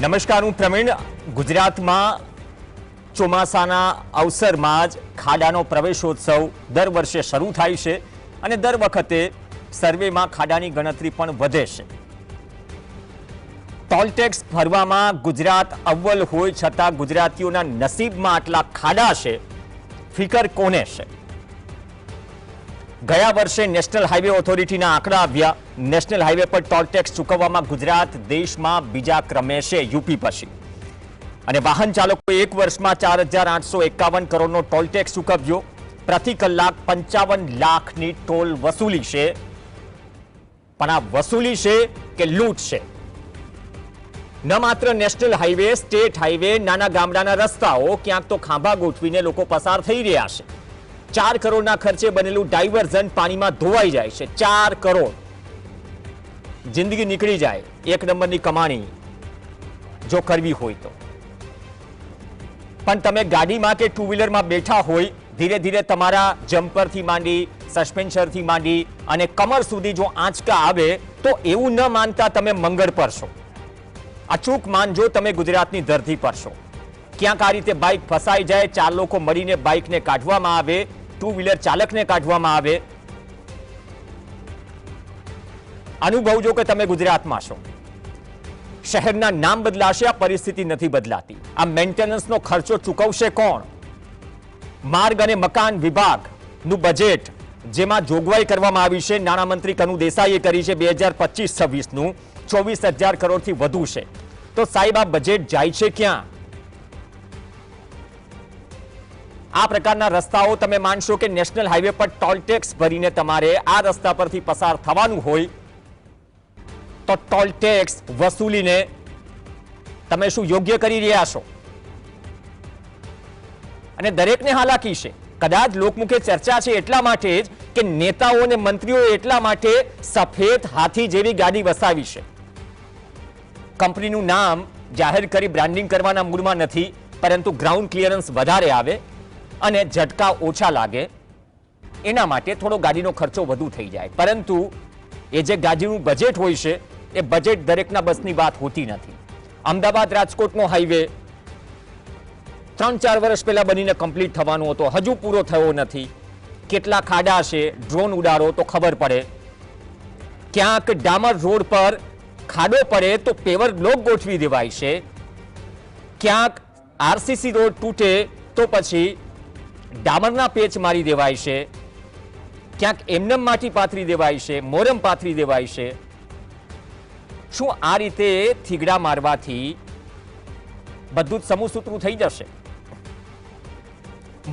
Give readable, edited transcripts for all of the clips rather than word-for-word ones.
નમસ્કાર, હું પ્રવીણ. ગુજરાતમાં ચોમાસાના અવસરમાં જ ખાડાનો પ્રવેશોત્સવ દર વર્ષે શરૂ થાય છે અને દર વખતે સર્વેમાં ખાડાની ગણતરી પણ વધે છે. ટોલટેક્સ ભરવામાં ગુજરાત અવ્વલ હોય છતાં ગુજરાતીઓના નસીબમાં આટલા ખાડા છે, ફિકર કોને છે? ગયા વર્ષે નેશનલ હાઈવે ઓથોરિટીના આંકડા આવ્યા. નેશનલ હાઈવે પર ટોલટેક્સ ચૂકવવામાં ગુજરાત દેશમાં બીજા ક્રમે છે, યુપી પછી. અને વાહન ચાલકોએ એક વર્ષમાં 4,851 કરોડનો ટોલટેક્સ ચૂકવ્યો. પ્રતિ કલાક 55 લાખની ટોલ વસૂલી છે. પણ આ વસૂલી છે કે લૂંટ છે? ન માત્ર નેશનલ હાઈવે, સ્ટેટ હાઈવે, નાના ગામડાના રસ્તાઓ, ક્યાંક તો ખાંભા ગોઠવીને લોકો પસાર થઈ રહ્યા છે. 4 કરોડના ખર્ચે બનેલું ડાયવર્ઝન પાણીમાં ધોવાઈ જાય છે. 4 કરોડ જિંદગી નીકળી જાય. એક નંબરની કમાણી જો કરવી હોય તો. પણ તમે ગાડીમાં કે ટુ વ્હીલરમાં બેઠા હોય, ધીરે ધીરે તમારા જમ્પરથી માંડી, સસ્પેન્શનથી માંડી અને કમર સુધી જો આંચકા આવે તો એવું ન માનતા તમે મંગળ પર છો. અચૂક માનજો તમે ગુજરાતની ધરતી પર છો. ક્યાંક આ રીતે બાઇક ફસાઈ જાય, 4 લોકો મળીને બાઇકને કાઢવામાં આવે, ટુ વ્હીલર ચાલકને કાઢવામાં આવે. અનુભવજો કે તમે ગુજરાતમાં છો. શહેરના નામ બદલાશે, આ પરિસ્થિતિ નથી બદલાતી. આ મેન્ટેનન્સનો ખર્ચો ચૂકવશે કોણ? માર્ગ અને મકાન વિભાગનું બજેટ, જેમાં જોગવાઈ કરવામાં આવી છે, નાણામંત્રી કનુ દેસાઈએ કરી છે 2025-26નું 24,000 કરોડથી વધુ છે. તો સાહેબ, આ બજેટ જાય છે ક્યાં? આ પ્રકારના રસ્તાઓ તમે માનશો કે નેશનલ હાઈવે પર ટોલટેક્સ ભરીને તમારે આ રસ્તા પરથી પસાર થવાનું હોય તો ટોલટેક્સ વસૂલીને તમે શું યોગ્ય કરી રહ્યા છો? અને દરેકને હાલાકી છે. કદાચ લોકમુખે ચર્ચા છે એટલા માટે જ કે નેતાઓ અને મંત્રીઓ એટલા માટે સફેદ હાથી જેવી ગાડી વસાવી છે. કંપનીનું નામ જાહેર કરી બ્રાન્ડિંગ કરવાના મૂડમાં નથી, પરંતુ ગ્રાઉન્ડ ક્લિયરન્સ વધારે આવે અને ઝટકા ઓછા લાગે એના માટે થોડો ગાડીનો ખર્ચો વધુ થઈ જાય. પરંતુ એ જે ગાડીનું બજેટ હોય છે એ બજેટ દરેકના બસની વાત હોતી નથી. અમદાવાદ રાજકોટનો હાઈવે 3-4 વર્ષ પહેલા બનીને કમ્પ્લીટ થવાનો હતો, હજુ પૂરો થયો નથી. કેટલા ખાડા છે, ડ્રોન ઉડાડો તો ખબર પડે. ક્યાંક ડામર રોડ પર ખાડો પડે તો પેવર બ્લોક ગોઠવી દેવાય છે. ક્યાંક આરસીસી રોડ તૂટે તો પછી ડામરના પેચ મારી દેવાય છે. ક્યાંક એમનેમ માટી પાથરી દેવાય છે, મોરમ પાથરી દેવાય છે. શું આ રીતે થીગડા મારવાથી બધું જ સમૂહસૂત્રું થઈ જશે?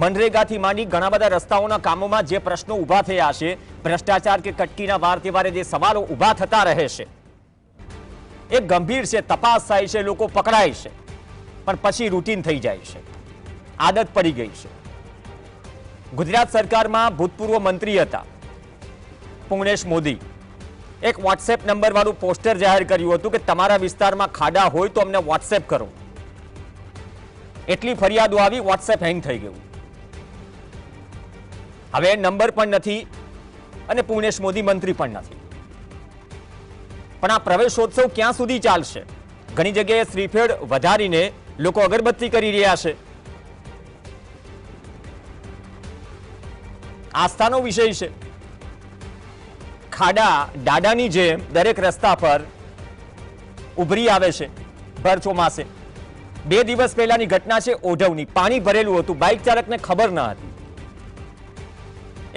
મનરેગાથી માંડી ઘણા બધા રસ્તાઓના કામોમાં જે પ્રશ્નો ઊભા થયા છે, ભ્રષ્ટાચાર કે કટકીના વાર તહેવારે જે સવાલો ઊભા થતા રહે છે, એ ગંભીર છે. તપાસ થાય છે, લોકો પકડાય છે, પણ પછી રૂટીન થઈ જાય છે, આદત પડી ગઈ છે. ગુજરાત સરકારમાં ભૂતપૂર્વ મંત્રી હતા પુણેશ મોદી, એક વોટ્સએપ નંબર વાળું પોસ્ટર જાહેર કર્યું હતું કે તમારા વિસ્તારમાં ખાડા હોય તો અમને વોટ્સએપ કરો. એટલી ફરિયાદો આવી, વોટ્સએપ હેંગ થઈ ગયું. હવે નંબર પણ નથી અને પુણેશ મોદી મંત્રી પણ નથી. પણ આ પ્રવેશોત્સવ ક્યાં સુધી ચાલશે? ઘણી જગ્યાએ શ્રીફળ વધારીને લોકો અગરબત્તી કરી રહ્યા છે. આસ્થાનો વિષય છે. ખાડા દાડાની જેમ દરેક રસ્તા પર ઉભરી આવે છે ભર ચોમાસે. 2 દિવસ પહેલાની ઘટના છે ઓઢવની. પાણી ભરેલું હતું, બાઇક ચાલકને ખબર ન હતી,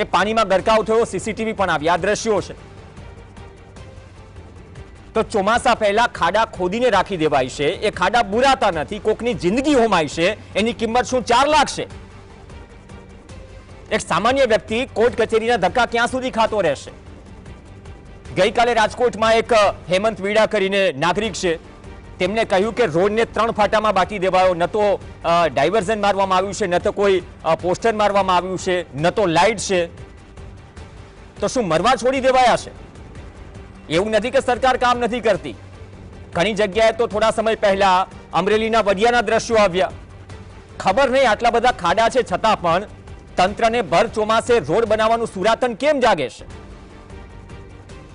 એ પાણીમાં ગરકાવ થયો, સીસીટીવી પણ આવી. આ દ્રશ્યો છે. તો ચોમાસા પહેલા ખાડા ખોદીને રાખી દેવાય છે. એ ખાડા બુરાતા નથી, કોકની જિંદગી હોમાય છે. એની કિંમત શું 4 લાખ છે? એક સામાન્ય વ્યક્તિ કોર્ટ કચેરીના ધક્કા ક્યાં સુધી ખાતો રહેશે? ગઈકાલે રાજકોટમાં એક હેમંત વીડા કરીને નાગરિક છે, તેમને કહ્યું કે રોડને 3 ફાટામાં બાંટી દેવાયો. ન તો ડાયવર્ઝન મારવામાં આવ્યું છે, ન તો કોઈ પોસ્ટર મારવામાં આવ્યું છે, ન તો લાઇટ છે. તો શું મરવા છોડી દેવાયા છે? એવું નથી કે સરકાર કામ નથી કરતી. ઘણી જગ્યાએ તો થોડા સમય પહેલા અમરેલીના વડિયાના દ્રશ્યો આવ્યા. ખબર નહીં આટલા બધા ખાડા છે છતાં પણ તંત્રને ભર ચોમાસે રોડ બનાવવાનું સુરાતન કેમ જાગે છે?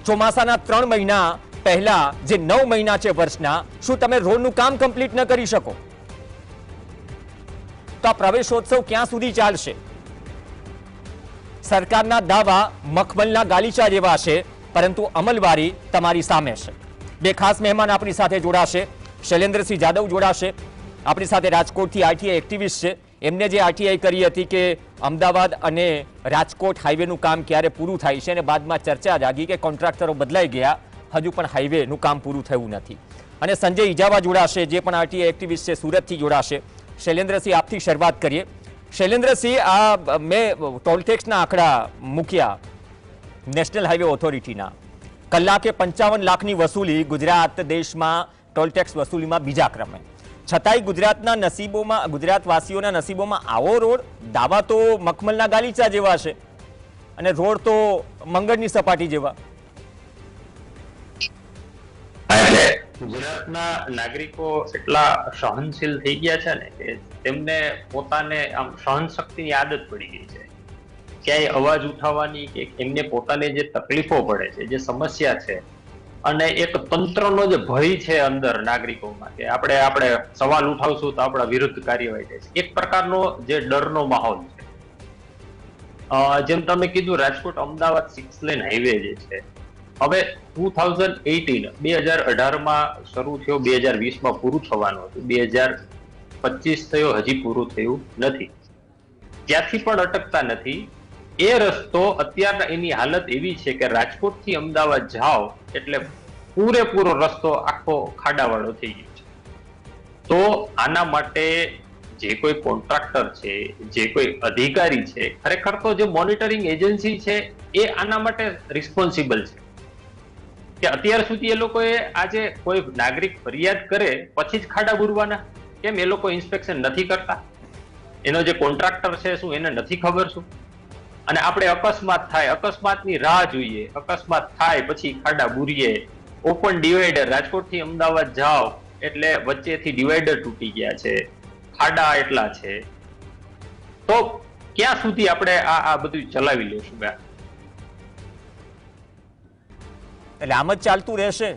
ચોમાસાના 3 મહિના પહેલા જે 9 મહિના છે વર્ષના, શું તમે રોડનું કામ કમ્પ્લીટ ન કરી શકો? તો આ પ્રવેશોત્સવ ક્યાં સુધી ચાલશે? સરકારના દાવા મખમલના ગાલીચા જેવા છે, પરંતુ અમલવારી તમારી સામે છે. બે ખાસ મહેમાન આપણી સાથે જોડાશે. શૈલેન્દ્રસિંહ જાદવ જોડાશે આપણી સાથે, રાજકોટથી આરટીઆઈ એક્ટિવિસ્ટ છે. એમને જે આરટીઆઈ કરી હતી કે અમદાવાદ અને રાજકોટ હાઈવેનું કામ ક્યારે પૂરું થાય છે, અને બાદમાં ચર્ચા જાગી કે કોન્ટ્રાક્ટરો બદલાઈ ગયા, હજુ પણ હાઈવેનું કામ પૂરું થયું નથી. અને સંજય ઇજાવા જોડાશે, જે પણ આરટીઆઈ એક્ટિવિસ્ટ છે, સુરતથી જોડાશે. શૈલેન્દ્રસિંહ, આપથી શરૂઆત કરીએ. શૈલેન્દ્રસિંહ, આ મેં ટોલટેક્સના આંકડા મૂક્યા નેશનલ હાઈવે ઓથોરિટીના. કલાકે 55 લાખની વસૂલી, ગુજરાત દેશમાં ટોલટેક્સ વસૂલીમાં બીજા ક્રમે. છતાંય ગુજરાતના નસીબોમાં, ગુજરાતવાસીઓના નસીબોમાં આવો રોડ? દાવા તો મખમલના ગાલીચા જેવા છે અને રોડ તો મંગળની સપાટી જેવા. એટલે ગુજરાતના નાગરિકો એટલા સહનશીલ થઈ ગયા છે ને કે તેમને પોતાને આમ સહન શક્તિની આદત પડી ગઈ છે. ક્યાંય અવાજ ઉઠાવવાની કે એમને પોતાને જે તકલીફો પડે છે, જે સમસ્યા છે, અને એક તંત્રનો જે ભય છે અંદર નાગરિકોમાં કે આપણે સવાલ ઉઠાવશું તો આપણા વિરુદ્ધ કાર્યવાહી થશે, એક પ્રકારનો જે ડરનો માહોલ છે. જેમ તમે કીધું, રાજકોટ અમદાવાદ 6 લેન હાઈવે જે છે, હવે 2018 શરૂ થયો, 2020 પૂરું થવાનું હતું, 2025 થયો, હજી પૂરું થયું નથી. ત્યાંથી પણ અટકતા નથી. એ રસ્તો અત્યારના એની હાલત એવી છે કે રાજકોટથી અમદાવાદ જાઓ એટલે પૂરેપૂરો રસ્તો આખો ખાડાવાળો થઈ ગયો છે. તો આના માટે જે કોઈ કોન્ટ્રાક્ટર છે, જે કોઈ અધિકારી છે, ખરેખર તો જે મોનિટરિંગ એજન્સી છે એ આના માટે રિસ્પોન્સિબલ છે કે અત્યાર સુધી એ લોકોએ આજે કોઈ નાગરિક ફરિયાદ કરે પછી જ ખાડા બુરવાના કેમ? એ લોકો ઇન્સ્પેક્શન નથી કરતા? એનો જે કોન્ટ્રાક્ટર છે શું એને નથી ખબર? શું? અને આપણે અકસ્માત થાય, અકસ્માતની રાહ જોઈએ, અકસ્માત થાય પછી ખાડા બુરીએ. ઓપન ડિવાઈડર, રાજકોટથી અમદાવાદ જાઓ એટલે વચ્ચેથી ડિવાઈડર તૂટી ગયા છે, ખાડા એટલા છે. તો ક્યાં સુધી આપણે આ બધું ચલાવી લેશું? એટલે આમ જ ચાલતું રહેશે?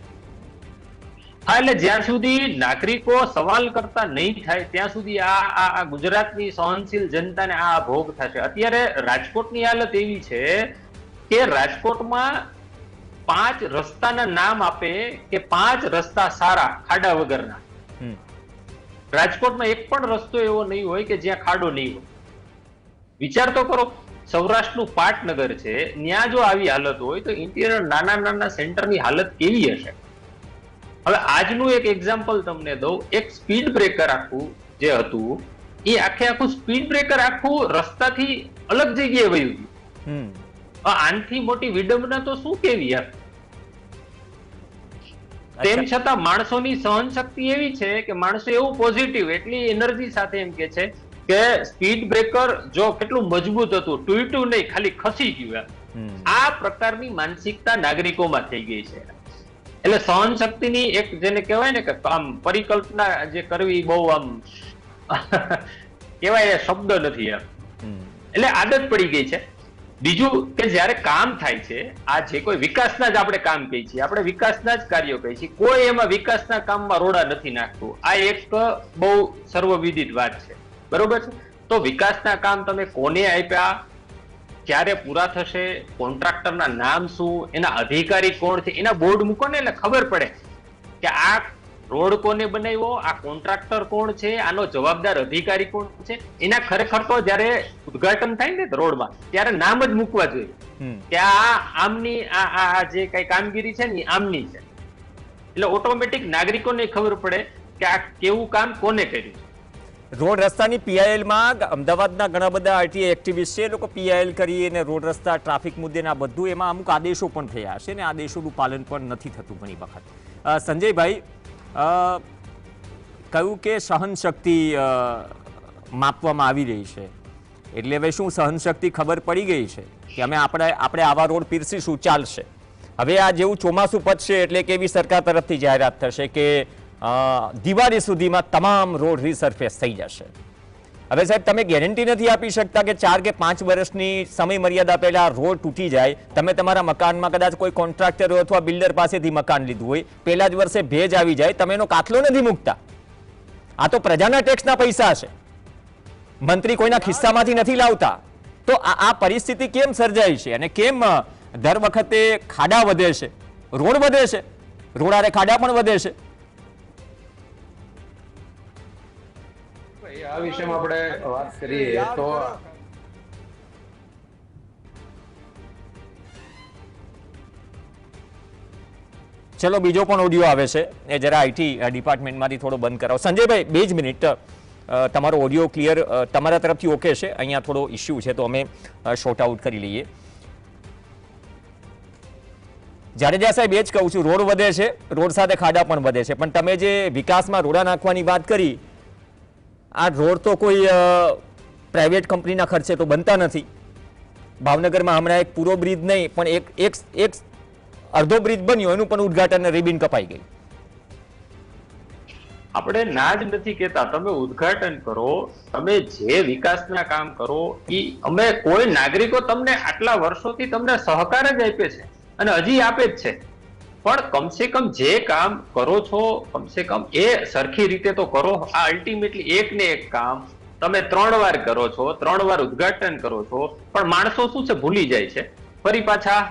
હા, એટલે જ્યાં સુધી નાગરિકો સવાલ કરતા નહીં થાય ત્યાં સુધી આ ગુજરાતની સહનશીલ જનતાને આ ભોગ થશે. અત્યારે રાજકોટની હાલત એવી છે કે રાજકોટમાં 5 રસ્તાના નામ આપે કે 5 રસ્તા સારા ખાડા વગરના. રાજકોટમાં એક પણ રસ્તો એવો નહીં હોય કે જ્યાં ખાડો નહીં હોય. વિચાર તો કરો, સૌરાષ્ટ્રનું પાટનગર છે, ત્યાં જો આવી હાલત હોય તો ઇન્ટિરિયર નાના નાના સેન્ટરની હાલત કેવી હશે? હવે આજનું એક એક્ઝામ્પલ તમને દઉં. એક સ્પીડ બ્રેકર આખું જે હતું એ આખું સ્પીડ બ્રેકર આખું રસ્તાથી અલગ જગ્યાએ વયું ગયું. આનથી મોટી વિડંબના તો શું કેવી યાર? તેમ છતાં માણસોની સહન શક્તિ એવી છે કે માણસો એવું પોઝિટિવ, એટલી એનર્જી સાથે એમ કે છે કે સ્પીડ બ્રેકર જો કેટલું મજબૂત હતું, તૂટ્યું નહીં, ખાલી ખસી ગયું. આ પ્રકારની માનસિકતા નાગરિકોમાં થઈ ગઈ છે. એટલે સહન શક્તિની એક જેને કહેવાય ને કે આમ પરિકલ્પના જે કરવી બહુ આમ કહેવાય શબ્દ નથી એમ. એટલે આદત પડી ગઈ છે. બીજું કે જ્યારે કામ થાય છે, આ જે કોઈ વિકાસના જ આપણે કામ કહીએ છીએ, આપણે વિકાસના જ કાર્યો કહીએ છીએ, કોઈ એમાં વિકાસના કામમાં રોડા નથી નાખતું. આ એક બહુ સર્વવિદિત વાત છે, બરોબર છે? તો વિકાસના કામ તમે કોને આપ્યા, ક્યારે પૂરા થશે, કોન્ટ્રાક્ટરના નામ શું, એના અધિકારી કોણ છે, એના બોર્ડ મૂકો ને એટલે ખબર પડે કે આ રોડ કોને બનાવ્યો, આ કોન્ટ્રાક્ટર કોણ છે, આનો જવાબદાર અધિકારી કોણ છે. એના ખરેખર તો જયારે ઉદ્ઘાટન થાય ને રોડમાં ત્યારે નામ જ મૂકવા જોઈએ કે આ આમની આ જે કઈ કામગીરી છે ને આમની છે. એટલે ઓટોમેટિક નાગરિકોને ખબર પડે કે આ કેવું કામ કોને કર્યું. રોડ રસ્તાની પીઆઈએલમાં અમદાવાદના ઘણા બધા આરટીઆઈ એક્ટિવિસ્ટ છે, એ લોકો પીઆઈએલ કરી અને રોડ રસ્તા ટ્રાફિક મુદ્દેના બધું એમાં અમુક આદેશો પણ થયા છે ને આદેશોનું પાલન પણ નથી થતું ઘણી વખત. સંજયભાઈ, કહ્યું કે સહનશક્તિ માપવામાં આવી રહી છે, એટલે હવે શું સહનશક્તિ ખબર પડી ગઈ છે કે આપણે આવા રોડ પીરસીશું, ચાલશે? હવે આ જેવું ચોમાસું પતશે એટલે કેવી સરકાર તરફથી જાહેરાત થશે કે દિવાળી સુધીમાં તમામ રોડ રીસર્ફેસ થઈ જશે. હવે સાહેબ તમે ગેરંટી નથી આપી શકતા કે 4 કે 5 વર્ષની સમય મર્યાદા પહેલા રોડ તૂટી જાય, તમે તમારા મકાનમાં કદાચ કોઈ કોન્ટ્રાક્ટર હોય અથવા બિલ્ડર પાસેથી મકાન લીધું હોય, પહેલા જ વર્ષે ભેજ આવી જાય, તમે એનો કાટલો નથી મૂકતા. આ તો પ્રજાના ટેક્સના પૈસા છે, મંત્રી કોઈના ખિસ્સામાંથી નથી લાવતા. તો આ પરિસ્થિતિ કેમ સર્જાય છે અને કેમ દર વખતે ખાડા વધે છે, રોડ વધે છે, રોડારે ખાડા પણ વધે છે? આ વિષયમાં આપણે વાત કરીએ તો ચલો બીજો પણ ઓડિયો આવે છે, એ જરા આઈટી ડિપાર્ટમેન્ટમાંથી થોડો બંધ કરાવો. સંજયભાઈ 2 જ મિનિટ, તમારો ઓડિયો ક્લિયર તમારા તરફથી ઓકે છે, અહીંયા થોડો ઇસ્યુ છે તો અમે શોર્ટ આઉટ કરી લઈએ. જાડેજા સાહેબ એ જ કહું છું, રોડ વધે છે, રોડ સાથે ખાડા પણ વધે છે, પણ તમે જે વિકાસમાં રોડા નાખવાની વાત કરી, આ રોડ તો કોઈ પ્રાઇવેટ કંપનીના ખર્ચે તો બનતા નથી. ભાવનગરમાં હમણાં એક પૂરો બ્રિજ નહીં પણ એક અડધો બ્રિજ બન્યો, એનું પણ ઉદ્ઘાટન રિબિન કપાઈ ગઈ. આપણે ના જ નથી કહેતા, તમે ઉદ્ઘાટન કરો, તમે જે વિકાસના કામ કરો, અમે કોઈ નાગરિકો તમને આટલા વર્ષોથી તમને સહકાર જ આપે છે અને હજી આપે જ છે, પણ કમસે કમ જે કામ કરો છો કમસે કમ એ સરખી રીતે તો કરો. આ અલ્ટિમેટલી એક ને એક કામ તમે 3 વાર કરો છો, 3 વાર ઉદ્ઘાટન કરો છો, પણ માણસો શું છે ભૂલી જાય છે, ફરી પાછા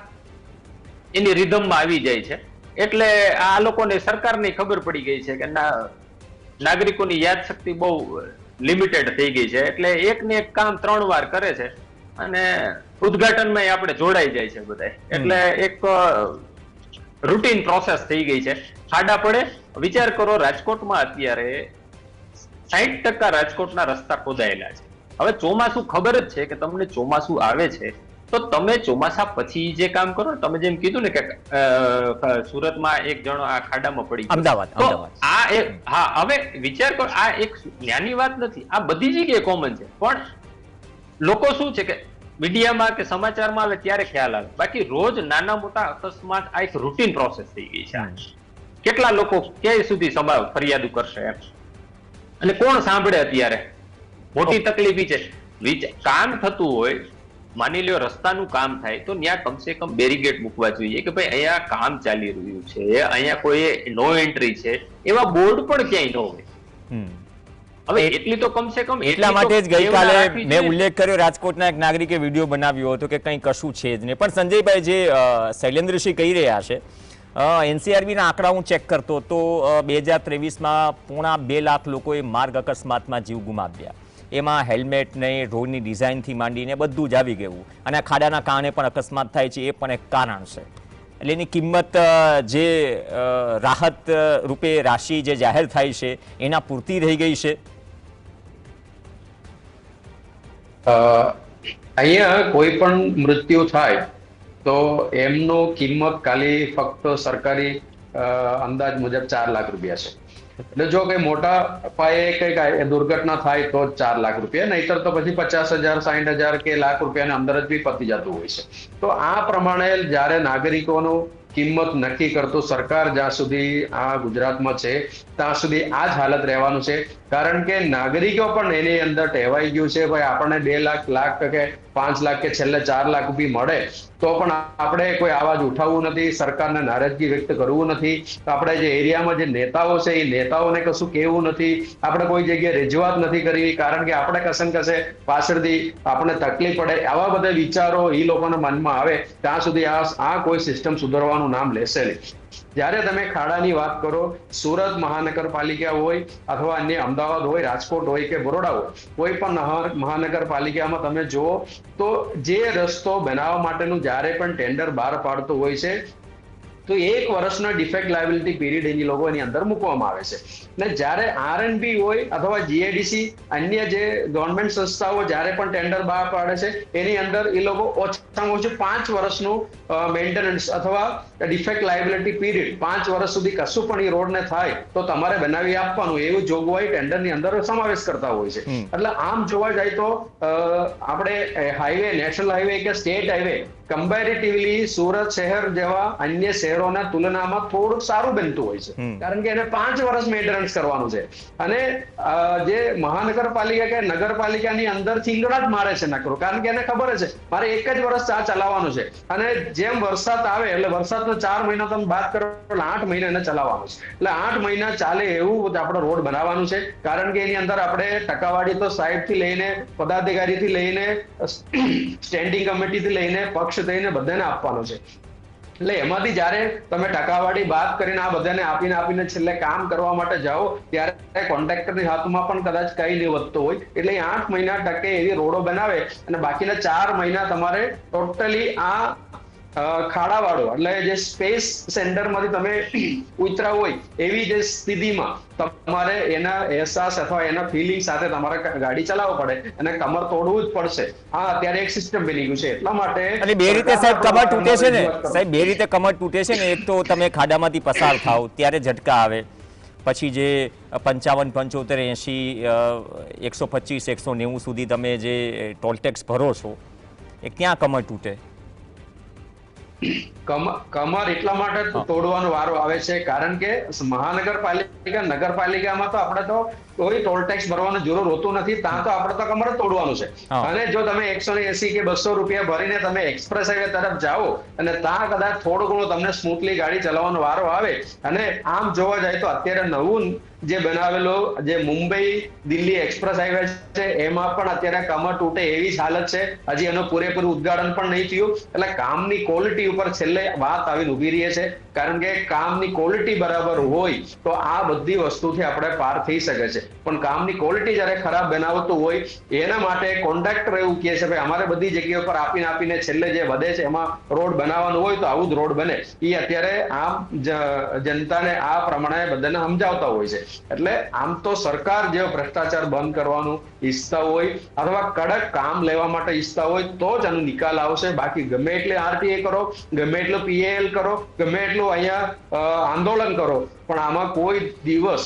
એની રિધમમાં આવી જાય છે. એટલે આ લોકોને સરકારને ખબર પડી ગઈ છે કે નાગરિકોની યાદ શક્તિ બહુ લિમિટેડ થઈ ગઈ છે, એટલે એક ને એક કામ 3 વાર કરે છે અને ઉદ્ઘાટનમાં આપણે જોડાઈ જાય છે બધા. એટલે એક રૂટીન પ્રોસેસ થઈ ગઈ છે. ખાડા પડે, વિચાર કરો રાજકોટમાં અત્યારે 60% રાજકોટના રસ્તા ખોદાયેલા છે. હવે ચોમાસું ખબર જ છે કે તમને ચોમાસું આવે છે, તો તમે ચોમાસા પછી જે કામ કરો, તમે જેમ કીધું ને કે સુરતમાં એક જણો આ ખાડામાં પડી ગયો, અમદાવાદ આ એક, હા, હવે વિચાર કરો, આ એક નાની વાત નથી, આ બધી જગ્યાએ કોમન છે, પણ લોકો શું છે કે મીડિયામાં કે સમાચારમાં આવે ત્યારે ખ્યાલ આવે, બાકી રોજ નાના મોટા અકસ્માત આ એક રૂટીન પ્રોસેસ થઈ ગઈ છે. કેટલા લોકો ક્યાંય સુધી ફરિયાદ કરશે એમ, અને કોણ સાંભળે? અત્યારે મોટી તકલીફ છે, કામ થતું હોય, માની લ્યો રસ્તાનું કામ થાય તો ત્યાં કમસે કમ બેરીગેટ મૂકવા જોઈએ કે ભાઈ અહીંયા કામ ચાલી રહ્યું છે, અહીંયા કોઈ નો એન્ટ્રી છે, એવા બોર્ડ પણ ક્યાંય ન હોય. હવે એટલી તો કમસે કમ, એટલા માટે જ ગઈકાલે મેં ઉલ્લેખ કર્યો, રાજકોટના એક નાગરિકે વિડીયો બનાવ્યો હતો કે કંઈ કશું છે જ નહીં. પણ સંજયભાઈ, જે શૈલેન્દ્રસિંહ કહી રહ્યા છે, એનસીઆરબીના આંકડા હું ચેક કરતો તો 2023માં 2.5 લાખ લોકોએ માર્ગ અકસ્માતમાં જીવ ગુમાવ્યા. એમાં હેલ્મેટ નહીં, રોડની ડિઝાઇનથી માંડીને બધું જ આવી ગયું, અને આ ખાડાના કારણે પણ અકસ્માત થાય છે, એ પણ એક કારણ છે. એટલે એની કિંમત જે રાહત રૂપે રાશિ જે જાહેર થાય છે એના પૂરતી રહી ગઈ છે. અહીંયા કોઈ પણ મૃત્યુ થાય તો એમનો કિંમત ખાલી ફક્ત સરકારી અંદાજ મુજબ 4 લાખ રૂપિયા છે. એટલે જો કઈ મોટા પાયે કઈક દુર્ઘટના થાય તો 4 લાખ રૂપિયા, નહીતર તો પછી 50,000, 60,000 કે લાખ રૂપિયાની અંદર જ બી પતી જતું હોય છે. તો આ પ્રમાણે જયારે નાગરિકોનું કિંમત નક્કી કરતો સરકાર જ્યાં સુધી આ ગુજરાતમાં છે ત્યાં સુધી આ જ હાલત રહેવાનું છે. કારણ કે નાગરિકો પણ એની અંદર ટેવાઈ ગયું છે, ભાઈ આપણને 2 લાખ કે 5 લાખ કે છેલ્લે 4 લાખ રૂપિયા મળે તો પણ આપણે કોઈ અવાજ ઉઠાવવું નથી, સરકારને નારાજગી વ્યક્ત કરવું નથી, આપણે જે એરિયામાં જે નેતાઓ છે એ નેતાઓને કશું કહેવું નથી, આપણે કોઈ જગ્યાએ રજૂઆત નથી કરવી, કારણ કે આપણે કસે પાછળથી આપણે તકલીફ પડે, આવા બધા વિચારો એ લોકોના મનમાં આવે ત્યાં સુધી આ કોઈ સિસ્ટમ સુધારવાનું નામ લેશે નહીં. જ્યારે તમે ખાડાની વાત કરો, સુરત મહાનગરપાલિકા હોય અથવા અન્ય અમદાવાદ હોય, રાજકોટ હોય કે બરોડા હોય, કોઈ પણ મહાનગરપાલિકામાં તમે જુઓ તો જે રસ્તો બનાવવા માટેનું જ્યારે પણ ટેન્ડર બહાર પાડતું હોય છે તો 1 વર્ષનો ડિફેક્ટ લાયબિલિટી પીરિયડ એની લોકો એની અંદર મૂકવામાં આવે છે. ને જ્યારે આરએનબી હોય અથવા જીએડીસી અન્ય જે ગવર્મેન્ટ સંસ્થાઓ જ્યારે પણ ટેન્ડર બહાર પાડે છે એની અંદર એ લોકો ઓછામાં ઓછું 5 વર્ષનું મેન્ટેનન્સ અથવા ડિફેક્ટ લાયબિલિટી પીરિયડ 5 વર્ષ સુધી કશું પણ એ રોડને થાય તો તમારે બનાવી આપવાનું, એવું જોગવાઈ ટેન્ડરની અંદર સમાવેશ કરતા હોય છે. એટલે આમ જોવા જાય તો આપણે હાઈવે, નેશનલ હાઈવે કે સ્ટેટ હાઈવે કમ્પેરેટિવલી સુરત શહેર જેવા અન્ય શહેરો શહેરોના તુલનામાં થોડુંક સારું બનતું હોય છે, કારણ કે એને 5 વર્ષ મેન્ટેનન્સ કરવાનું છે. અને જે મહાનગરપાલિકા કે નગરપાલિકાની અંદર થીંગડા જ મારે છે નકરો, કારણ કે એને ખબર છે મારે 1 જ વર્ષ આ ચલાવવાનું છે. અને જેમ વરસાદ આવે એટલે વરસાદનો 4 મહિના તમે બાદ કરો એટલે 8 મહિના એને ચલાવવાનું છે. એટલે 8 મહિના ચાલે એવું આપણે રોડ બનાવવાનું છે, કારણ કે એની અંદર આપણે ટકાવારી તો સાહેબ થી લઈને પદાધિકારી થી લઈને સ્ટેન્ડિંગ કમિટી થી લઈને પક્ષ થઈને બધાને આપવાનું છે. એટલે એમાંથી જયારે તમે ટકાવારી બાદ કરીને આ બધાને આપીને છેલ્લે કામ કરવા માટે જાઓ ત્યારે કોન્ટ્રાક્ટરની હાથમાં પણ કદાચ કઈ નહીં વધતું હોય. એટલે 8 મહિના ટકે એવી રોડો બનાવે અને બાકીના 4 મહિના તમારે ટોટલી આ ખાડાવાળો એટલે જે સ્પેસ સેન્ટરમાંથી તમે ઉતરા હોય એવી જે સ્થિતિમાં તમારે એના અહેસાસ અથવા એના ફિલિંગ સાથે તમારે ગાડી ચલાવવી પડે અને કમર તોડવું જ પડશે. હા, અત્યારે એક સિસ્ટમ બની ગયું છે એટલા માટે. અને બે રીતે સાહેબ કમર તૂટે છે ને, સાહેબ બે રીતે કમર તૂટે છે ને. એક તો તમે ખાડામાંથી પસાર થાવ ત્યારે ઝટકા આવે, પછી જે 55, 75, 80, 125, 190 સુધી તમે જે ટોલ ટેક્સ ભરો છો એ ક્યાં કમર તૂટે? કમર એટલા માટે તોડવાનો વારો આવે છે કારણ કે મહાનગરપાલિકા નગરપાલિકામાં તો આપણે તો કોઈ ટોલ ટેક્સ ભરવાની જરૂર હોતું નથી. ત્યાં તો આપણે તો કમર તોડવાનું છે. અને જો તમે 180 કે 200 રૂપિયા ભરીને તમે એક્સપ્રેસ હાઈવે તરફ જાઓ અને ત્યાં કદાચ થોડું ઘણું તમને સ્મૂથલી ગાડી ચલાવવાનો વારો આવે, અને આમ જોવા જાય તો અત્યારે નવું જે બનાવેલો જે મુંબઈ દિલ્હી એક્સપ્રેસ હાઈવે છે એમાં પણ અત્યારે કમર તૂટે એવી જ હાલત છે. હજી એનું પૂરેપૂરું ઉદ્ઘાટન પણ નહીં થયું. એટલે કામની ક્વોલિટી ઉપર છેલ્લે વાત આવીને ઉભી રહી છે, કારણ કે કામની ક્વોલિટી બરાબર હોય તો આ બધી વસ્તુથી આપણે પાર થઈ શકે છે. પણ કામની ક્વોલિટી જયારે ખરાબ બનાવતું હોય એના માટે કોન્ટ્રાક્ટર એવું કહે છે ભાઈ અમારે બધી જગ્યા પર આપીને છેલ્લે જે વધે છે એમાં રોડ બનાવવાનું હોય તો આવું જ રોડ બને. એ અત્યારે આમ જનતાને આ પ્રમાણે બધાને સમજાવતા હોય છે. એટલે આમ તો સરકાર જે ભ્રષ્ટાચાર બંધ કરવાનું ઈચ્છતા હોય અથવા કડક કામ લેવા માટે ઈચ્છતા હોય તો જ આનો નિકાલ આવશે. બાકી ગમે એટલે આરટીએ કરો, ગમે એટલું પીએલ કરો, ગમે એટલું અહીંયા આંદોલન કરો, પણ આમાં કોઈ દિવસ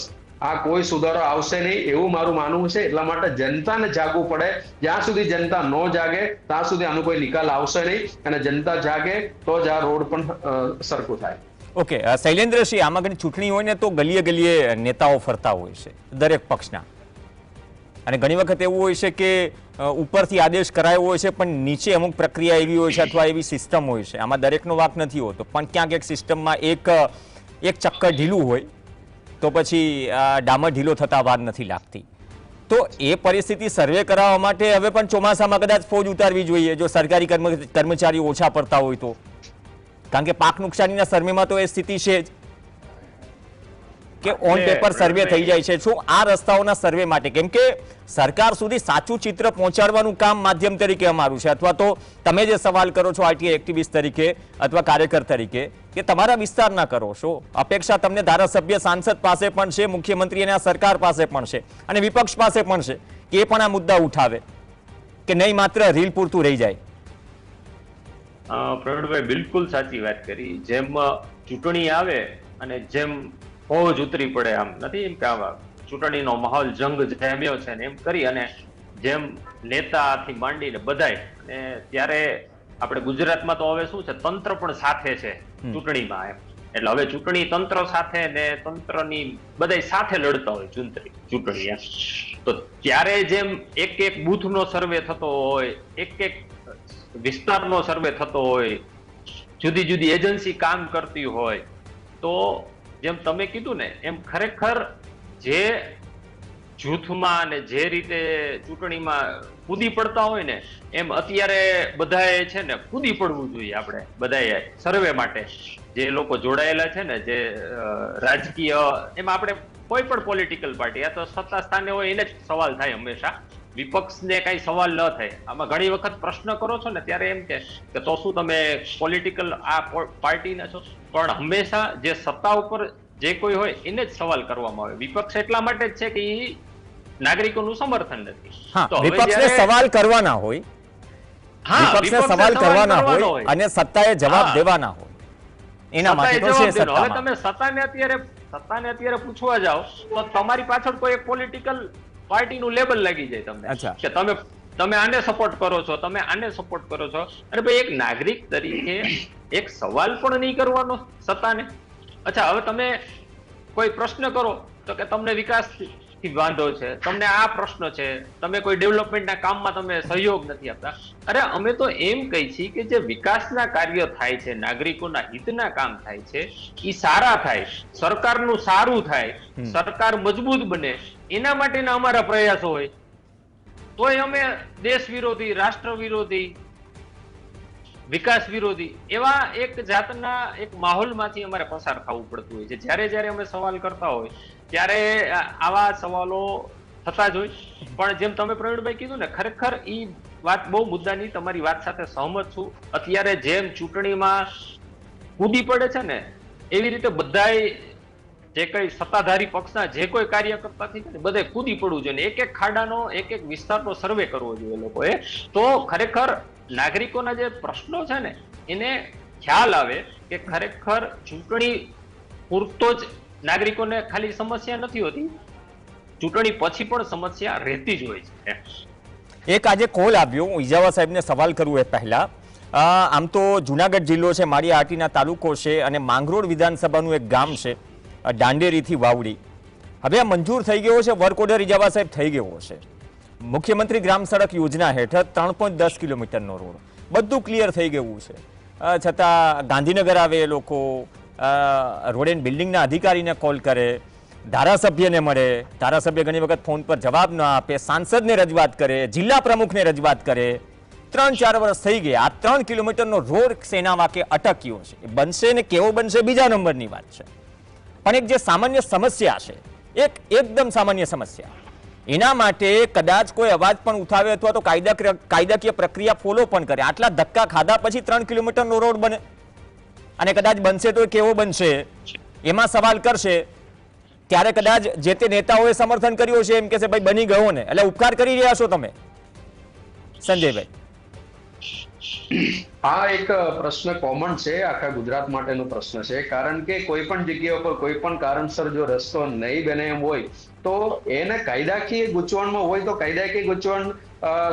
આ કોઈ સુધારો આવશે નહીં એવું મારું માનવું છે. એટલા માટે જનતાને જાગવું પડે. જ્યાં સુધી જનતા ન જાગે ત્યાં સુધી આનો કોઈ નિકાલ આવશે નહીં, અને જનતા જાગે તો જ આ રોડ પણ સરખું થાય. ઓકે શૈલેન્દ્રસિંહ, આમાં ઘણી ચૂંટણી હોય ને તો ગલીએ ગલીએ નેતાઓ ફરતા હોય છે દરેક પક્ષના, અને ઘણી વખત એવું હોય છે કે ઉપરથી આદેશ કરાયો હોય છે પણ નીચે અમુક પ્રક્રિયા એવી હોય છે અથવા એવી સિસ્ટમ હોય છે. આમાં દરેકનો વાંક નથી હોતો, પણ ક્યાંક એક સિસ્ટમમાં એક ચક્કર ઢીલું હોય તો પછી ડામર ઢીલો થતા વાર નથી લાગતી. તો એ પરિસ્થિતિ સર્વે કરાવવા માટે હવે પણ ચોમાસામાં કદાચ ફોજ ઉતારવી જોઈએ જો સરકારી કર્મચારીઓ ઓછા પડતા હોય તો, કારણ કે પાક નુકસાનીના સર્વેમાં તો એ સ્થિતિ છે જ કે ઓન પેપર સર્વે થઈ જાય છે. શું આ રસ્તાઓના સર્વે માટે, કેમ કે સરકાર સુધી સાચું ચિત્ર પહોંચાડવાનું કામ માધ્યમ તરીકે અમારું છે, અથવા તો તમે જે સવાલ કરો છો આરટીઆઈ એક્ટિવિસ્ટ તરીકે અથવા કાર્યકર તરીકે કે તમારા વિસ્તારના કરો છો, અપેક્ષા તમને ધારાસભ્ય સાંસદ પાસે પણ છે, મુખ્યમંત્રી અને સરકાર પાસે પણ છે, અને વિપક્ષ પાસે પણ છે કે એ પણ આ મુદ્દા ઉઠાવે કે નહીં માત્ર રીલ પૂરતું રહી જાય. પ્રવીણભાઈ બિલકુલ સાચી વાત કરી. જેમ ચૂંટણી આવે અને જેમ ફોજ ઉતરી પડે, આમ નથી એમ કે આવા ચૂંટણીનો માહોલ જંગ જામ્યો છે ને એમ કરી અને જેમ નેતાથી માંડીને બધાય, ને ત્યારે આપણે ગુજરાતમાં તો હવે શું છે તંત્ર પણ સાથે છે ચૂંટણીમાં એમ. એટલે હવે ચૂંટણી તંત્ર સાથે ને તંત્રની બધાય સાથે લડતા હોય ચૂંટણી એમ. તો ત્યારે જેમ એક બૂથનો સર્વે થતો હોય, એક વિસ્તારનો સર્વે થતો હોય, જુદી જુદી એજન્સી કામ કરતી હોય, તો જેમ તમે કીધું ને એમ ખરેખર જે જૂથમાં અને જે રીતે ચૂંટણીમાં કૂદી પડતા હોય ને એમ અત્યારે બધાએ છે ને કૂદી પડવું જોઈએ. આપણે બધાએ સર્વે માટે જે લોકો જોડાયેલા છે ને, જે રાજકીય એમાં આપણે કોઈ પણ પોલિટિકલ પાર્ટી આ તો સત્તા સ્થાને હોય એને જ સવાલ થાય હંમેશા, વિપક્ષને કઈ સવાલ ન થાય. આમાં ઘણી વખત પ્રશ્ન કરો છો ને ત્યારે એમ કે તો શું તમે પોલિટિકલ આ પાર્ટીના છો, પણ હંમેશા જે સત્તા ઉપર જે કોઈ હોય એને જ સવાલ કરવામાં આવે. વિપક્ષ એટલા માટે જ છે કે એ નાગરિકોનું સમર્થન નથી. તો વિપક્ષને સવાલ કરવાના હોય, વિપક્ષને સવાલ કરવાના હોય અને સત્તાએ જવાબ દેવાના હોય, એના માટે તો છે સત્તા. હવે તમે સત્તાને અત્યારે પૂછવા જાઓ તો તમારી પાછળ કોઈ એક પોલિટિકલ પાર્ટીનું લેબલ લાગી જાય તમને કે તમે તમે આને સપોર્ટ કરો છો, તમે આને સપોર્ટ કરો છો. અરે ભાઈ, એક નાગરિક તરીકે એક સવાલ પણ નહીં કરવાનો સત્તાને. અચ્છા, હવે તમે કોઈ પ્રશ્ન કરો તો કે તમને વિકાસથી વાંધો છે, તમને આ પ્રશ્ન છે, તમે કોઈ ડેવલપમેન્ટના કામમાં તમે સહયોગ નથી આપતા. અરે અમે તો એમ કહી છીએ કે જે વિકાસના કાર્ય થાય છે, નાગરિકોના હિતના કામ થાય છે, એ સારા થાય, સરકારનું સારું થાય, સરકાર મજબૂત બને, એના માટેના અમારા પ્રયાસો હોય. તોય અમે દેશ વિરોધી, રાષ્ટ્ર વિરોધી, વિકાસ વિરોધી એવા એક જાતના એક માહોલમાંથી અમારે પસાર થવું પડતું હોય છે. જ્યારે અમે સવાલ કરતા હોય ત્યારે આવા સવાલો થતા જ હોય. પણ જેમ તમે પ્રવીણભાઈ કીધું ને, ખરેખર ઈ વાત બહુ મુદ્દાની, તમારી વાત સાથે સહમત છું. અત્યારે જેમ ચૂંટણીમાં કૂદી પડે છે ને, એવી રીતે બધાય જે કઈ સત્તાધારી પક્ષના જે કોઈ કાર્યકર્તાથી બધે કૂદી પડવું જોઈએ, એક એક ખાડાનો, એક એક વિસ્તારનો સર્વે કરવો જોઈએ લોકોએ. તો ખરેખર નાગરિકોના જે પ્રશ્નો છે ને, એને ખ્યાલ આવે કે ખરેખર ચૂંટણી પૂરતો જ નાગરિકોને ખાલી સમસ્યા નથી હોતી, ચૂંટણી પછી પણ સમસ્યા રહેતી જ હોય છે. એક આજે કોલ આવ્યો, હું ઇજાવા સાહેબને સવાલ કરું એ પહેલા. આમ તો જુનાગઢ જિલ્લો છે, માળિયાહાટીના તાલુકો છે, અને માંગરોળ વિધાનસભાનું એક ગામ છે દાંડેરીથી વાવડી. હવે આ મંજૂર થઈ ગયો છે, વર્ક ઓર્ડર ઇજાવા સાહેબ થઈ ગયો છે. મુખ્યમંત્રી ગ્રામ સડક યોજના હેઠળ 3.10 કિલોમીટરનો રોડ, બધું ક્લિયર થઈ ગયું છે. છતાં ગાંધીનગર આવે એ લોકો, રોડ એન્ડ બિલ્ડિંગના અધિકારીને કોલ કરે, ધારાસભ્યને મળે, ધારાસભ્ય ઘણી વખત ફોન પર જવાબ ન આપે, સાંસદને રજૂઆત કરે, જિલ્લા પ્રમુખને રજૂઆત કરે. 3-4 વર્ષ થઈ ગયા. આ 3 કિલોમીટરનો રોડ સેના વાકે અટક્યો છે. એ બનશે ને કેવો બનશે બીજા નંબરની વાત છે. પણ એક જે સામાન્ય સમસ્યા છે, એકદમ સામાન્ય સમસ્યા, એના માટે કદાચ કોઈ અવાજ પણ ઉઠાવે અથવા તો કાયદાકીય પ્રક્રિયા ફોલો પણ કરે. આટલા ધક્કા ખાધા પછી 3 કિલોમીટરનો રોડ બને, અને કદાચ બનશે તો કેવો બનશે એમાં સવાલ કરશે, ત્યારે કદાચ જે તે નેતાઓએ સમર્થન કર્યું છે, એમ કે છે ભાઈ બની ગયો ને, એટલે ઉપકાર કરી રહ્યા છો તમે. સંજયભાઈ, આ એક પ્રશ્ન કોમન છે, આખા ગુજરાત માટેનો પ્રશ્ન છે. કારણ કે કોઈ પણ જગ્યા ઉપર કોઈ પણ કારણસર જો રસ્તો નહીં બને એમ હોય તો એને કાયદાકીય ગૂંચવણમાં હોય તો કાયદાકીય ગૂંચવણ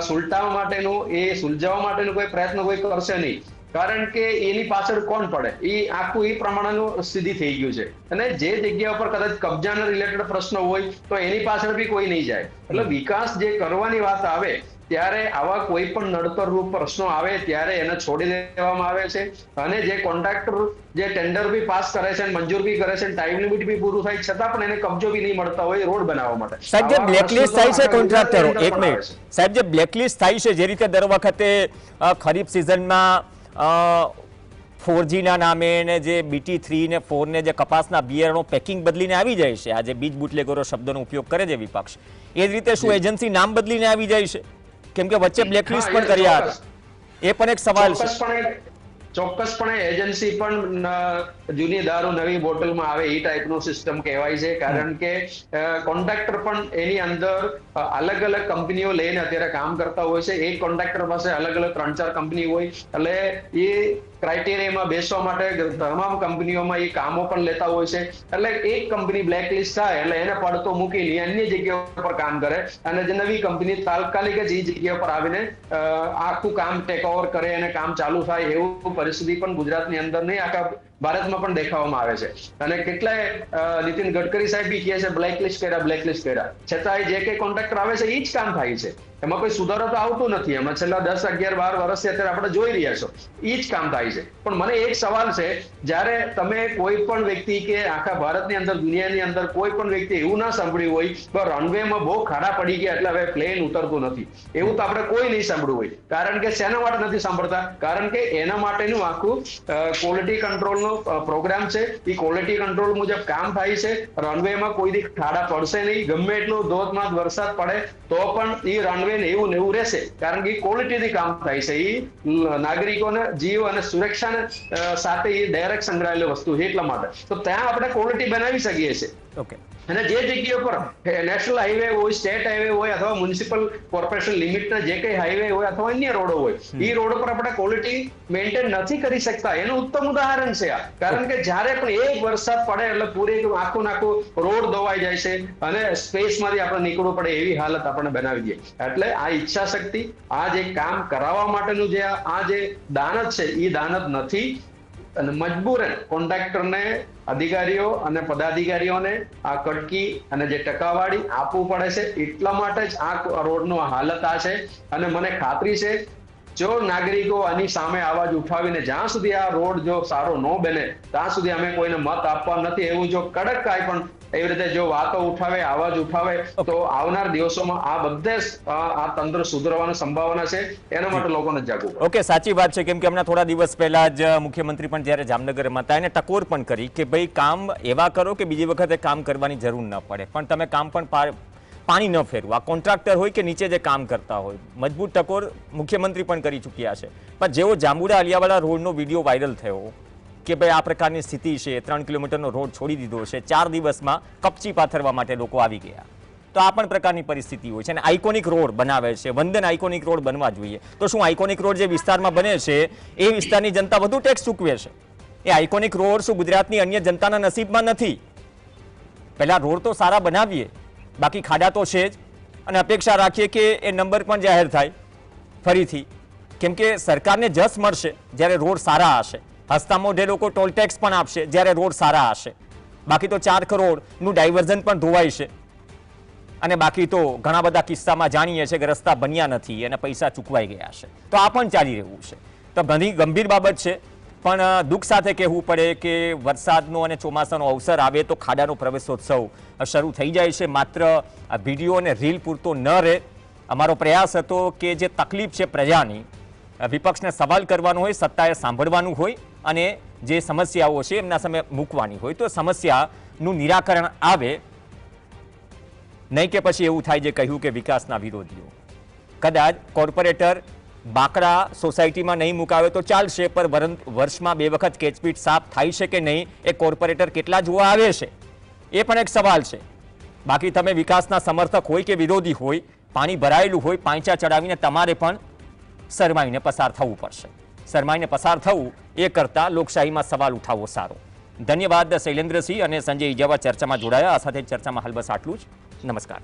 સુલટાવવા માટેનું, એ સુલઝાવવા માટેનો કોઈ પ્રયત્ન કોઈ કરશે નહીં. કારણ કે એની પાછળ કોણ પડે, એ આખું એ પ્રમાણેનું સ્થિતિ થઈ ગયું છે. અને જે જગ્યા ઉપર કદાચ કબજાના રિલેટેડ પ્રશ્નો હોય તો એની પાછળ બી કોઈ નહીં જાય. એટલે વિકાસ જે કરવાની વાત આવે ત્યારે આવા કોઈ પણ નડતર રૂપ પ્રશ્નો આવે ત્યારે એને છોડી દેવામાં આવે છે. અને જે કોન્ટ્રાક્ટર જે ટેન્ડર બી પાસ કરે છે, મંજૂર બી કરે છે, ટાઈમ લિમિટ બી પૂરું થાય છતાં પણ એને કબજો બી નહીં મળતા હોય રોડ બનાવવા માટે. સાહેબ, જે બ્લેકલિસ્ટ થાય છે કોન્ટ્રાક્ટરો, એક મિનિટ સાહેબ, જે બ્લેકલિસ્ટ થાય છે, જે રીતે દર વખતે ખરીફ સિઝનમાં 4G ના નામે ને જે BT3 ને 4 ને જે કપાસના બિયારણો પેકિંગ બદલીને આવી જાય છે, આજે બીજ બુટલેગરો શબ્દનો ઉપયોગ કરે છે વિપક્ષ, એ જ રીતે શું એજન્સી નામ બદલીને આવી જાય છે? કેમ કે વચ્ચે બ્લેકલિસ્ટ પણ કર્યા હતા, એ પણ એક સવાલ છે. ચોક્કસપણે એજન્સી પણ જૂની દારૂ નવી બોટલમાં આવે એ ટાઈપનું સિસ્ટમ કહેવાય છે. કારણ કે કોન્ટ્રાક્ટર પણ એની અંદર અલગ અલગ કંપનીઓ લઈને અત્યારે કામ કરતા હોય છે. એક કોન્ટ્રાક્ટર પાસે અલગ અલગ 3-4 કંપની હોય, એટલે એ ક્રાઇટેરિયામાં બેસવા માટે તમામ કંપનીઓમાં એ કામો પણ લેતા હોય છે. એટલે એક કંપની બ્લેકલિસ્ટ થાય એટલે એને પડતો મૂકીને અન્ય જગ્યા પર કામ કરે, અને જે નવી કંપની તાત્કાલિક જ એ જગ્યા પર આવીને આખું કામ ટેક ઓવર કરે અને કામ ચાલુ થાય. એવું પરિસ્થિતિ પણ ગુજરાતની અંદર નહીં, આખા ભારતમાં પણ દેખાવામાં આવે છે. અને કેટલાય નીતિન ગડકરી સાહેબ બી કહે છે બ્લેકલિસ્ટ કર્યા, છતાંય જે કઈ કોન્ટ્રાક્ટર આવે છે એ જ કામ થાય છે. એમાં કોઈ સુધારો તો આવતો નથી. એમાં છેલ્લા 10, 11, 12 વર્ષથી અત્યારે આપણે જોઈ રહ્યા છો એ જ કામ થાય છે. પણ મને એક સવાલ છે, જ્યારે તમે કોઈ પણ વ્યક્તિ કે આખા ભારતની અંદર, દુનિયાની અંદર કોઈ પણ વ્યક્તિ એવું ના સાંભળ્યું હોય કે રનવેમાં બહુ ખાડા પડી ગયા એટલે હવે પ્લેન ઉતરતું નથી, એવું તો આપણે કોઈ નહીં સાંભળ્યું હોય. કારણ કે શેના માટે નથી સાંભળતા? કારણ કે એના માટેનું આખું ક્વોલિટી કંટ્રોલનો પ્રોગ્રામ છે. એ ક્વોલિટી કંટ્રોલ મુજબ કામ થાય છે. રનવેમાં કોઈ દી ખાડા પડશે નહીં. ગમે એટલો ધોધમાર વરસાદ પડે તો પણ એ રનવે એવું ને એવું રહેશે, કારણ કે ક્વોલિટીથી કામ થાય છે. એ નાગરિકોને જીવ અને સુરક્ષાને સાથે એ ડાયરેક્ટ સંકળાયેલી વસ્તુ છે. એટલા માટે તો ત્યાં આપણે ક્વોલિટી બનાવી શકીએ છીએ. ઓકે. અને જે જગ્યા પર નેશનલ હાઈવે હોય, સ્ટેટ હાઈવે હોય અથવા મ્યુનિસિપલ કોર્પોરેશન લિમિટના જે કઈ હાઈવે હોય અથવા અન્ય રોડો હોય, એ રોડ પર આપણે ક્વોલિટી મેન્ટેન નથી કરી શકતા. એનું ઉત્તમ ઉદાહરણ છે આ. કારણ કે જ્યારે પણ એક વરસાદ પડે એટલે પૂરે આખું રોડ ધોવાઈ જાય છે અને સ્પેસમાંથી આપણે નીકળવું પડે એવી હાલત આપણે બનાવી દઈએ. એટલે આ ઈચ્છા શક્તિ, આ જે કામ કરાવવા માટેનું જે આ જે દાનત છે એ દાનત નથી. અને મજબૂરન કોન્ટ્રાક્ટરને, અધિકારીઓ અને પદાધિકારીઓને આ કટકી અને જે ટકાવારી આપવું પડે છે. એટલા માટે જ આ રોડનો હાલત આ છે. અને મને ખાતરી છે જો નાગરિકો આની સામે અવાજ ઉઠાવીને જ્યાં સુધી આ રોડ જો સારો ન બને ત્યાં સુધી અમે કોઈને મત આપવા નથી. એવું જો કડક કાંઈ પણ એવી રીતે જો વાતો ઉઠાવે, અવાજ ઉઠાવે તો આવનાર દિવસોમાં આ બધે આ તંત્ર સુધરવાની સંભાવના છે. એના માટે લોકોને જાગવું. ઓકે, સાચી વાત છે. કેમ કે હમણાં થોડા દિવસ પહેલા જ મુખ્યમંત્રી પણ જ્યારે જામનગરમાં હતા એને ટકોર પણ કરી કે ભાઈ કામ એવા કરો કે બીજી વખતે કામ કરવાની જરૂર ન પડે, પણ તમે કામ પણ પાણી ન ફેરવું. આ કોન્ટ્રાક્ટર હોય કે નીચે જે કામ કરતા હોય, મજબૂત ટકોર મુખ્યમંત્રી પણ કરી ચૂક્યા છે. પણ જેવો જાંબુડા અલિયાવાડા રોડનો વિડીયો વાયરલ થયો કે ભાઈ આ પ્રકારની સ્થિતિ છે, 3 કિલોમીટરનો રોડ છોડી દીધો છે, 4 દિવસમાં કપચી પાથરવા માટે લોકો આવી ગયા, તો આ પણ પ્રકારની પરિસ્થિતિ હોય છે. અને આઇકોનિક રોડ બનાવે છે, વંદન આઇકોનિક રોડ બનવા જોઈએ. તો શું આઇકોનિક રોડ જે વિસ્તારમાં બને છે એ વિસ્તારની જનતા વધુ ટેક્સ ચૂકવે છે? એ આઇકોનિક રોડ શું ગુજરાતની અન્ય જનતાના નસીબમાં નથી? પહેલા રોડ તો સારા બનાવીએ, બાકી ખાડા તો છે જ. અને અપેક્ષા રાખીએ કે એ નંબર પણ જાહેર થાય ફરીથી, કેમ કે સરકારને જસ મળશે જ્યારે રોડ સારા હશે. હસતા મોઢે લોકો ટોલ ટેક્સ પણ આપશે જ્યારે રોડ સારા હશે. બાકી તો 4 કરોડનું ડાયવર્ઝન પણ ધોવાય છે. અને બાકી તો ઘણા બધા કિસ્સામાં જાણીએ છીએ કે રસ્તા બન્યા નથી અને પૈસા ચૂકવાઈ ગયા છે. તો આ પણ ચાલી રહ્યું છે. તો ઘણી ગંભીર બાબત છે. પણ દુઃખ સાથે કહેવું પડે કે વરસાદનો અને ચોમાસાનો અવસર આવે તો ખાડાનો પ્રવેશોત્સવ શરૂ થઈ જાય છે. માત્ર વિડીયો અને રીલ પૂરતો ન રહે. અમારો પ્રયાસ હતો કે જે તકલીફ છે પ્રજાની, વિપક્ષને સવાલ કરવાનો હોય, સત્તાએ સાંભળવાનું હોય અને જે સમસ્યાઓ છે એમના સામે મૂકવાની હોય. તો સમસ્યાનું નિરાકરણ આવે, નહીં કે પછી એવું થાય જે કહ્યું કે વિકાસના વિરોધીઓ. કદાચ કોર્પોરેટર બાકડા સોસાયટીમાં નહીં મુકાવે તો ચાલશે, પણ વર્ષમાં 2 વખત કેચપીટ સાફ થાય છે કે નહીં એ કોર્પોરેટર કેટલા જોવા આવે છે એ પણ એક સવાલ છે. બાકી તમે વિકાસના સમર્થક હોય કે વિરોધી હોય, પાણી ભરાયેલું હોય, પાંચા ચડાવીને તમારે પણ શરમાઈને પસાર થવું પડશે. શરમાઈને પસાર થવું એ કરતાં લોકશાહીમાં સવાલ ઉઠાવવો સારો. ધન્યવાદ શૈલેન્દ્રસિંહ અને સંજય ઇજાવા ચર્ચામાં જોડાયા. આ સાથે ચર્ચામાં હાલ બસ આટલું જ. નમસ્કાર.